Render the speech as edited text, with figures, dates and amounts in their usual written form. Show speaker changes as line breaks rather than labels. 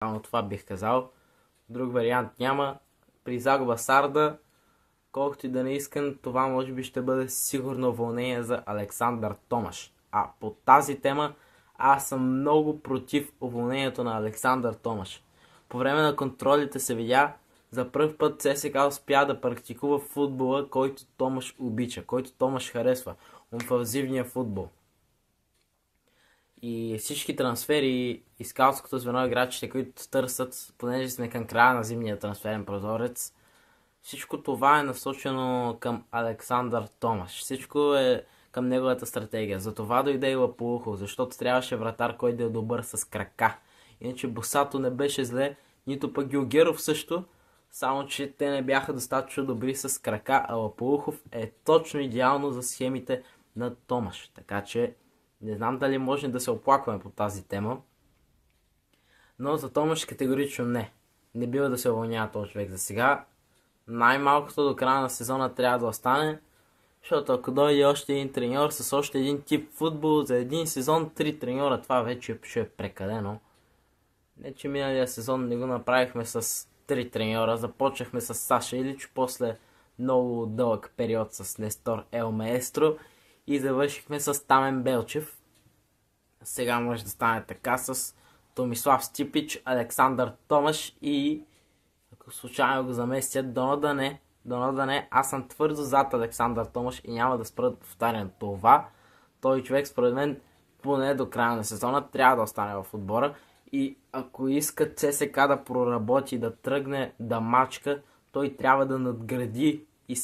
Само това бих казал. Друг вариант няма. При загуба Сарда, колкото и да не искам, това може би ще бъде сигурно уволнение за Александър Томаш. А по тази тема аз съм много против уволнението на Александър Томаш. По време на контролите се видя, за първ път ЦСКА успя да практикува футбола, който Томаш обича, който Томаш харесва. Офанзивния футбол. И всички трансфери и скаутското звено играчите, които търсят, понеже сме към края на зимния трансферен прозорец, всичко това е насочено към Александър Томаш. Всичко е към неговата стратегия. Затова дойде и Лапоухов, защото трябваше вратар, който да е добър с крака. Иначе Босато не беше зле, нито пък Георгиеров също, само че те не бяха достатъчно добри с крака, а Лапоухов е точно идеално за схемите на Томаш. Така че не знам дали може да се оплакваме по тази тема, но за Томаш категорично не. Не бива да се уволнява този човек за сега. Най-малкото до края на сезона трябва да остане, защото ако дойде още един треньор с още един тип футбол за един сезон, 3 треньора, това вече ще е прекалено. Не, че миналия сезон не го направихме с 3 треньора, започнахме с Саша Илич, после много дълъг период с Нестор Ел Маестро и завършихме с Тамен Белчев. Сега може да стане така с Томислав Стипич, Александър Томаш и ако случайно го заместят, дано да не, аз съм твърдо зад Александър Томаш и няма да спра да повтарям това. Той човек според мен поне до края на сезона трябва да остане в отбора и ако иска ЦСКА да проработи, да тръгне, да мачка, той трябва да надгради и